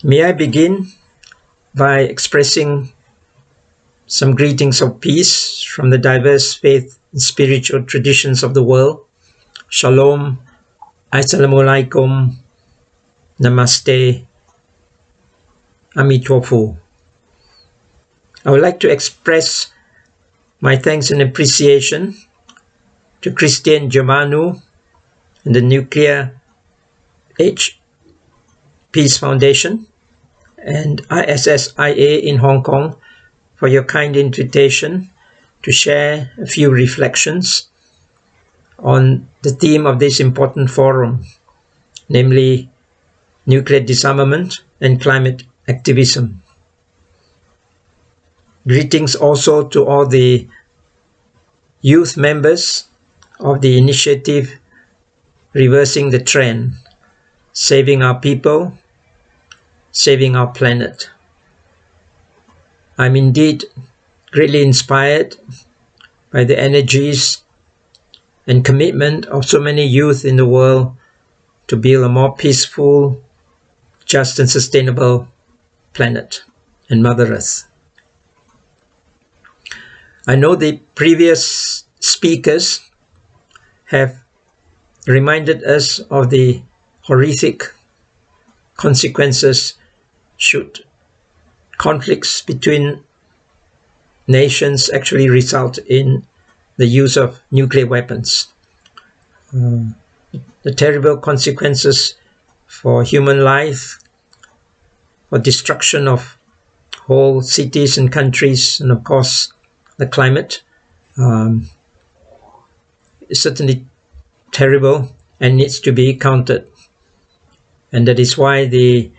May I begin by expressing some greetings of peace from the diverse faith and spiritual traditions of the world. Shalom, Assalamualaikum, Namaste, Amitwofu. I would like to express my thanks and appreciation to Christian Germano and the Nuclear Age Peace Foundation and ISSIA in Hong Kong for your kind invitation to share a few reflections on the theme of this important forum, namely nuclear disarmament and climate activism. Greetings also to all the youth members of the initiative Reversing the Trend, Saving Our People, Saving Our Planet. I'm indeed greatly inspired by the energies and commitment of so many youth in the world to build a more peaceful, just and sustainable planet and Mother Earth. I know the previous speakers have reminded us of the horrific consequences should conflicts between nations actually result in the use of nuclear weapons. The terrible consequences for human life, for destruction of whole cities and countries, and of course the climate is certainly terrible and needs to be countered. And that is why the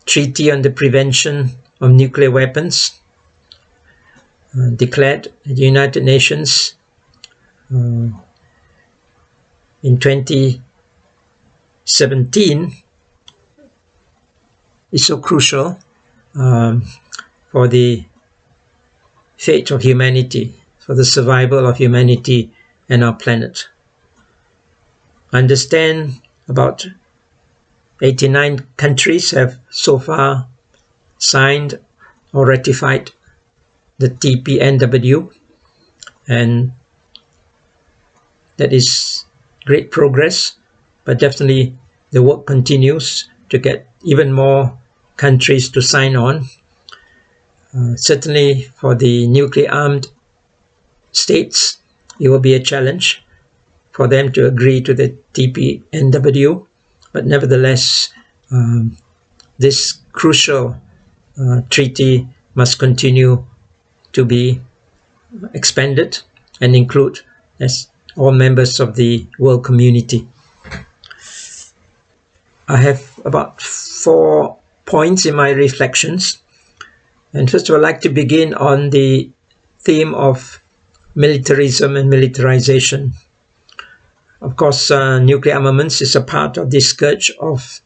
Treaty on the Prevention of Nuclear Weapons declared at the United Nations in 2017 is so crucial for the fate of humanity, for the survival of humanity and our planet. I understand about 89 countries have so far signed or ratified the TPNW, and that is great progress, but definitely the work continues to get even more countries to sign on. Certainly for the nuclear-armed states, it will be a challenge for them to agree to the TPNW, but nevertheless, this crucial treaty must continue to be expanded and include as all members of the world community. I have about 4 points in my reflections. And first of all, I'd like to begin on the theme of militarism and militarization. Of course, nuclear armaments is a part of the scourge of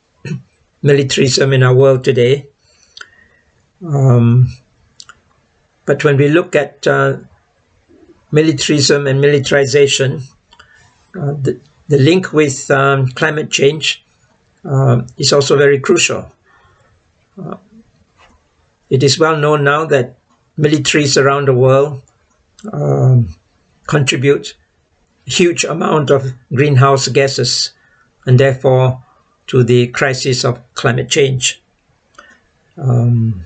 militarism in our world today. But when we look at militarism and militarization, the link with climate change is also very crucial. It is well known now that militaries around the world contribute a huge amount of greenhouse gases and therefore to the crisis of climate change. And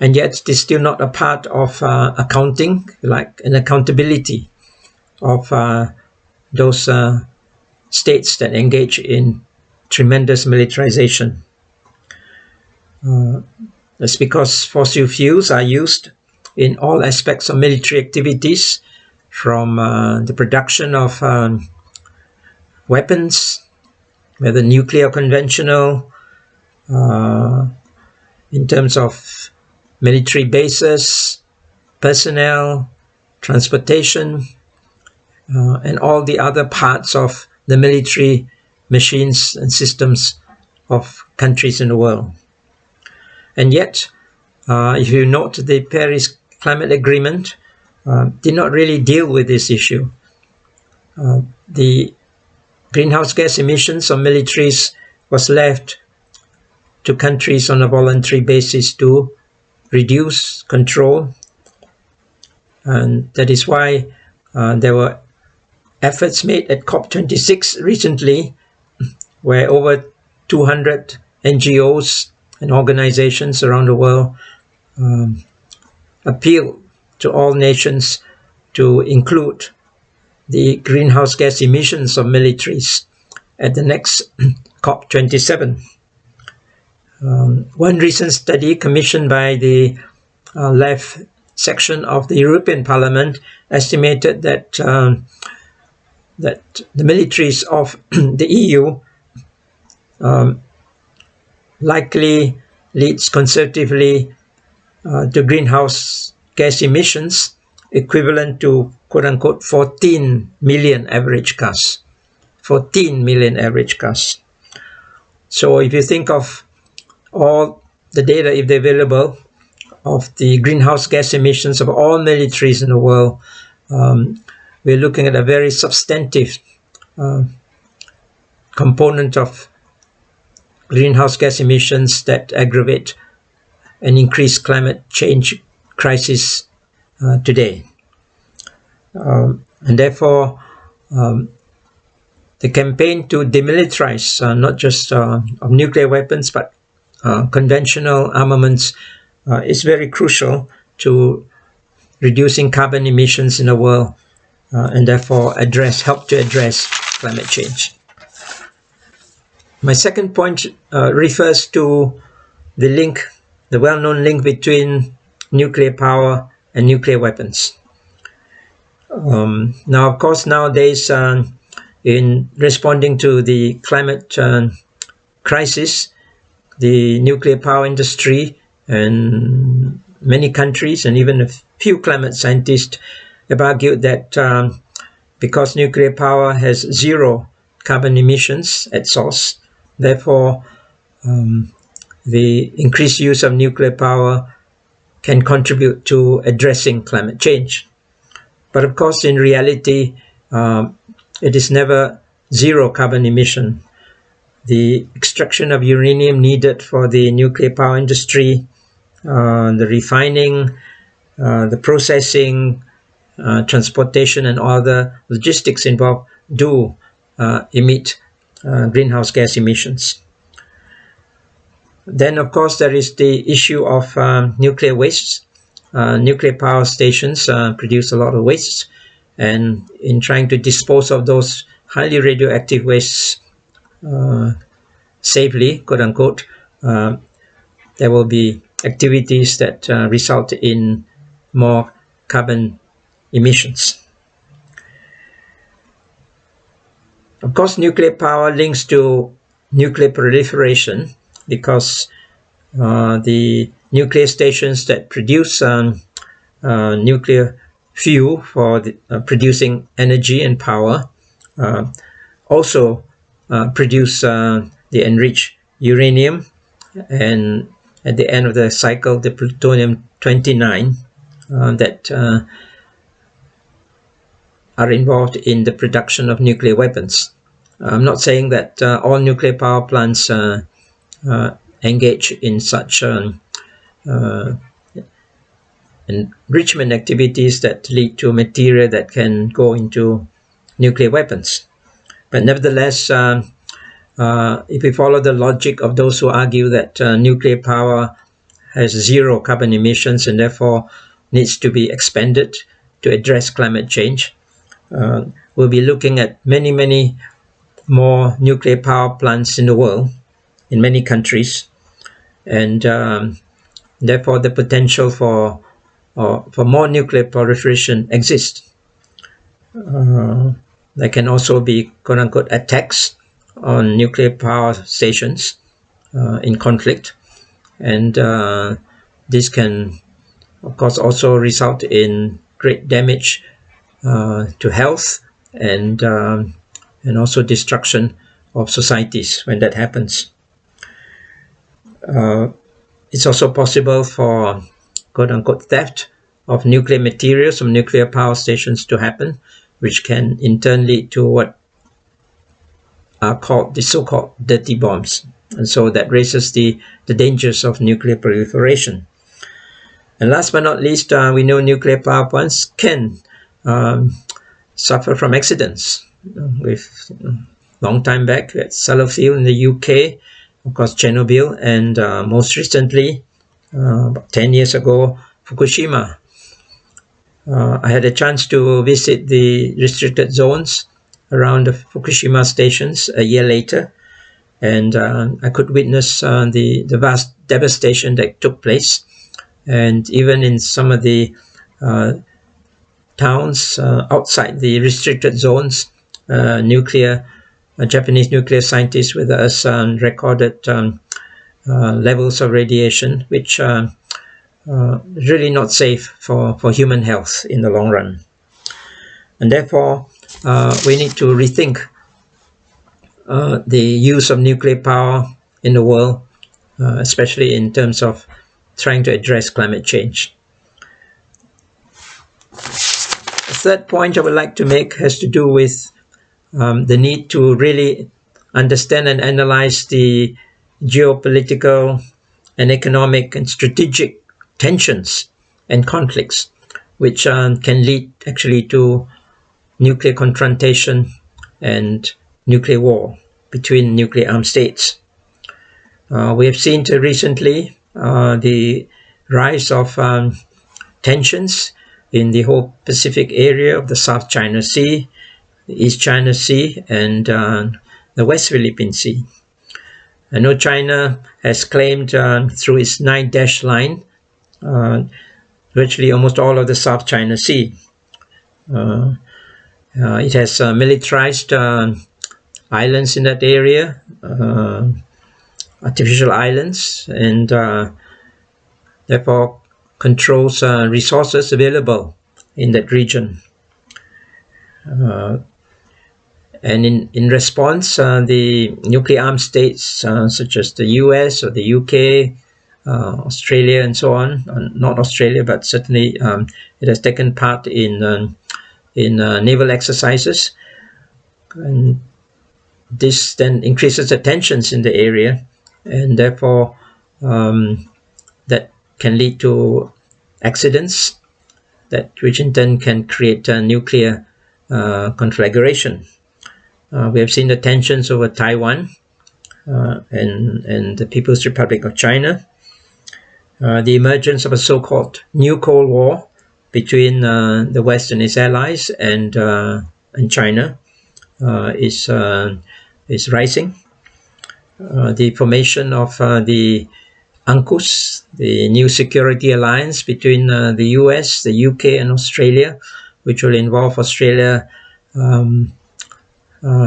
yet it is still not a part of accounting, like an accountability of those states that engage in tremendous militarization. That's because fossil fuels are used in all aspects of military activities, from the production of weapons, whether nuclear or conventional, in terms of military bases, personnel, transportation, and all the other parts of the military machines and systems of countries in the world. And yet, if you note, the Paris Climate Agreement did not really deal with this issue. The greenhouse gas emissions of militaries was left to countries on a voluntary basis to reduce, control. And that is why there were efforts made at COP26 recently, where over 200 NGOs and organizations around the world appeal to all nations to include the greenhouse gas emissions of militaries at the next COP27. One recent study commissioned by the left section of the European Parliament estimated that that the militaries of the EU likely leads conservatively to greenhouse gas emissions equivalent to quote-unquote 14 million average cars. 14 million average cars. So if you think of all the data, if they're available, of the greenhouse gas emissions of all militaries in the world, we're looking at a very substantive component of greenhouse gas emissions that aggravate and increase climate change crisis today. And therefore, the campaign to demilitarize not just of nuclear weapons but conventional armaments is very crucial to reducing carbon emissions in the world and therefore help to address climate change. My second point refers to the well-known link between nuclear power and nuclear weapons. Now, of course, nowadays, in responding to the climate crisis, the nuclear power industry and many countries and even a few climate scientists have argued that because nuclear power has zero carbon emissions at source, therefore the increased use of nuclear power can contribute to addressing climate change. But of course, in reality, it is never zero carbon emission. The extraction of uranium needed for the nuclear power industry, the refining, the processing, transportation, and all the logistics involved do emit greenhouse gas emissions. Then, of course, there is the issue of nuclear wastes. Nuclear power stations produce a lot of wastes, and in trying to dispose of those highly radioactive wastes safely, quote unquote, there will be activities that result in more carbon emissions. Of course, nuclear power links to nuclear proliferation because the nuclear stations that produce nuclear fuel for producing energy and power also produce the enriched uranium, and at the end of the cycle, the plutonium-29 that are involved in the production of nuclear weapons. I'm not saying that all nuclear power plants engage in such enrichment activities that lead to material that can go into nuclear weapons. But nevertheless, if we follow the logic of those who argue that nuclear power has zero carbon emissions and therefore needs to be expanded to address climate change, we'll be looking at many, many more nuclear power plants in the world, in many countries, and therefore the potential for more nuclear proliferation exists. There can also be quote-unquote attacks on nuclear power stations in conflict, and this can of course also result in great damage to health and also destruction of societies when that happens. It's also possible for quote-unquote theft of nuclear materials from nuclear power stations to happen, which can in turn lead to what are called the so-called dirty bombs. And so that raises the dangers of nuclear proliferation. And last but not least, we know nuclear power plants can suffer from accidents. With long time back at Sellafield in the UK, of course Chernobyl, and most recently, about 10 years ago, Fukushima. I had a chance to visit the restricted zones around the Fukushima stations a year later, and I could witness the vast devastation that took place. And even in some of the towns outside the restricted zones, Japanese nuclear scientists with us recorded levels of radiation which are really not safe for human health in the long run. And therefore, we need to rethink the use of nuclear power in the world, especially in terms of trying to address climate change. The third point I would like to make has to do with the need to really understand and analyze the geopolitical and economic and strategic tensions and conflicts which can lead actually to nuclear confrontation and nuclear war between nuclear armed states. We have seen recently the rise of tensions in the whole Pacific area of the South China Sea, the East China Sea, and the West Philippine Sea. I know China has claimed through its 9-dash line virtually almost all of the South China Sea. It has militarized islands in that area, artificial islands, and therefore controls resources available in that region. And in response, the nuclear armed states such as the US or the UK, Australia and so on, not Australia, but certainly it has taken part in naval exercises. And this then increases the tensions in the area, and therefore that can lead to accidents, which in turn can create a nuclear conflagration. We have seen the tensions over Taiwan and the People's Republic of China. The emergence of a so-called new Cold War between the West and its allies and China is rising. The formation of the AUKUS, the new security alliance between the US, the UK and Australia, which will involve Australia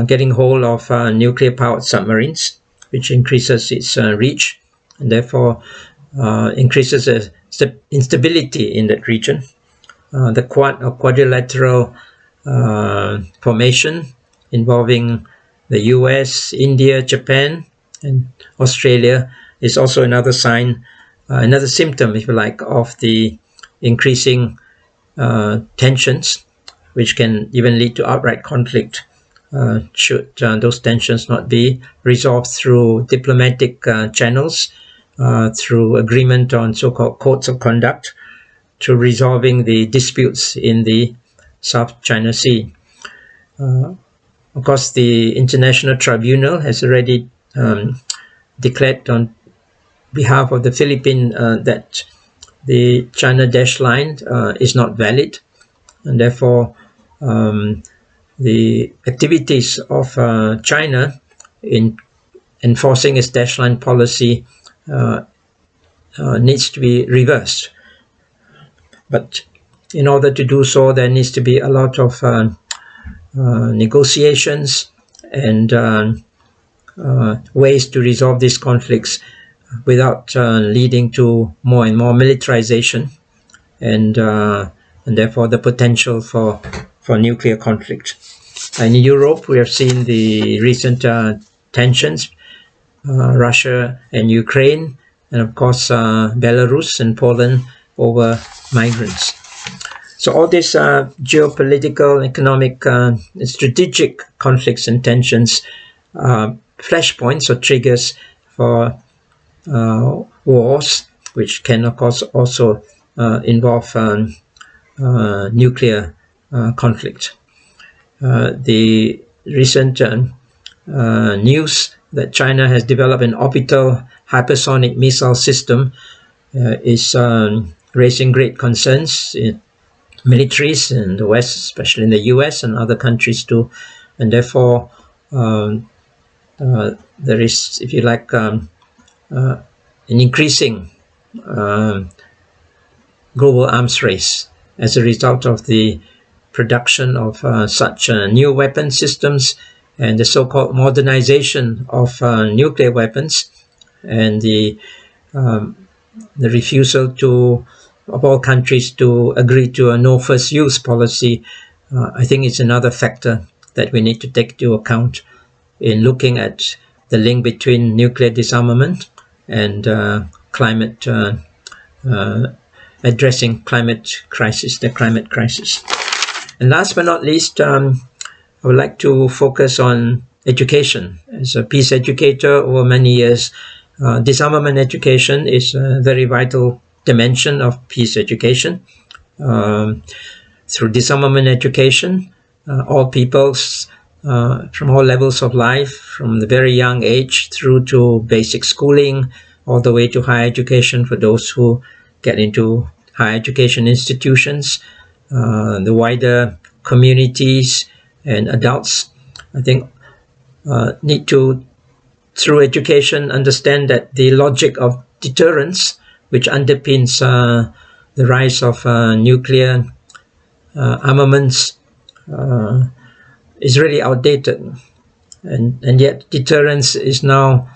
getting hold of nuclear-powered submarines, which increases its reach and therefore increases the instability in that region. The Quad or quadrilateral formation involving the US, India, Japan, and Australia is also another sign, another symptom, if you like, of the increasing tensions, which can even lead to outright conflict should those tensions not be resolved through diplomatic channels, through agreement on so-called codes of conduct, through resolving the disputes in the South China Sea. Of course, the International Tribunal has already declared on behalf of the Philippines that the China Dash Line is not valid, and therefore the activities of China in enforcing its Dash Line policy needs to be reversed. But in order to do so, there needs to be a lot of negotiations and ways to resolve these conflicts without leading to more and more militarization and therefore the potential for nuclear conflict. In Europe, we have seen the recent tensions, Russia and Ukraine, and of course Belarus and Poland over migrants. So all these geopolitical, economic, strategic conflicts and tensions, flashpoints or triggers for wars, which can, of course, also involve nuclear conflict. The recent news that China has developed an orbital hypersonic missile system is raising great concerns in militaries in the West, especially in the US and other countries too. And therefore, there is, if you like, an increasing global arms race as a result of the production of such new weapon systems and the so-called modernization of nuclear weapons, and the refusal of all countries to agree to a no first use policy. I think it's another factor that we need to take into account in looking at the link between nuclear disarmament and climate addressing climate crisis, the climate crisis. And last but not least, I would like to focus on education. As a peace educator over many years, disarmament education is a very vital dimension of peace education. Through disarmament education, all peoples from all levels of life, from the very young age through to basic schooling, all the way to higher education for those who get into higher education institutions, the wider communities and adults, I think, need to, through education, understand that the logic of deterrence, which underpins the rise of nuclear armaments, is really outdated. And yet deterrence is now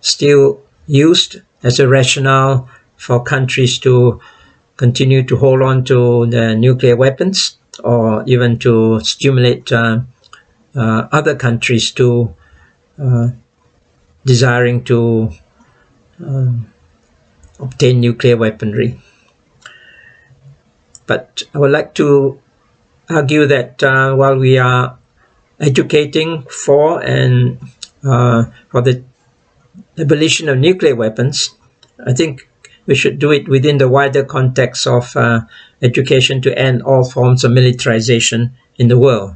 still used as a rationale for countries to continue to hold on to the nuclear weapons, or even to stimulate other countries to desiring to obtain nuclear weaponry. But I would like to argue that while we are educating for and for the abolition of nuclear weapons, I think we should do it within the wider context of education to end all forms of militarization in the world,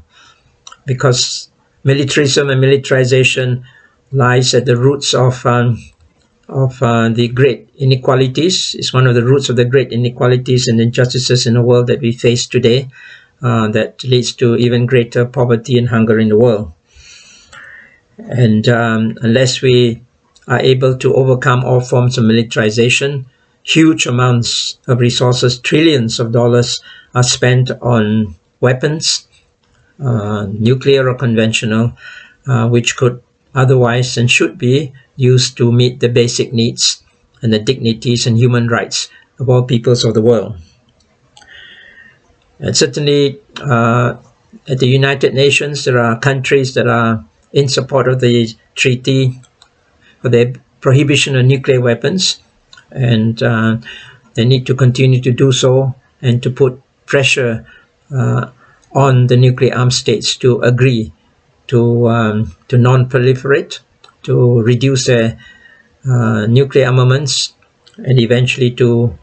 because militarism and militarization lies at the roots of the great inequalities. It's one of the roots of the great inequalities and injustices in the world that we face today, that leads to even greater poverty and hunger in the world. And unless we are able to overcome all forms of militarization, huge amounts of resources, trillions of dollars, are spent on weapons, nuclear or conventional, which could otherwise and should be used to meet the basic needs and the dignities and human rights of all peoples of the world. And certainly at the United Nations, there are countries that are in support of the treaty for the prohibition of nuclear weapons, and they need to continue to do so and to put pressure on the nuclear armed states to agree to non-proliferate, to reduce their nuclear armaments, and eventually to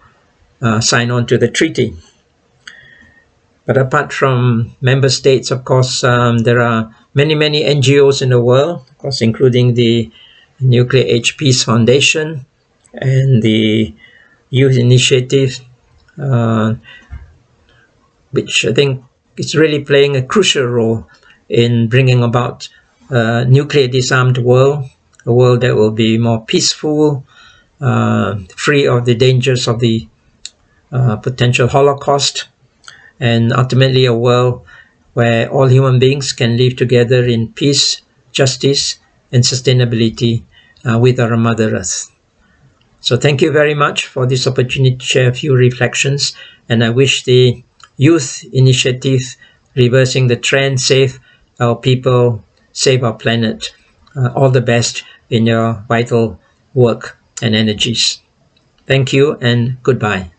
sign on to the treaty. But apart from member states, of course, there are many NGOs in the world, of course, including the Nuclear Age Peace Foundation and the Youth Initiative, which I think is really playing a crucial role in bringing about a nuclear disarmed world, a world that will be more peaceful, free of the dangers of the potential Holocaust, and ultimately a world where all human beings can live together in peace, justice, and sustainability with our Mother Earth. So thank you very much for this opportunity to share a few reflections, and I wish the Youth Initiative, Reversing the Trend, Save Our People, Save Our Planet, all the best in your vital work and energies. Thank you and goodbye.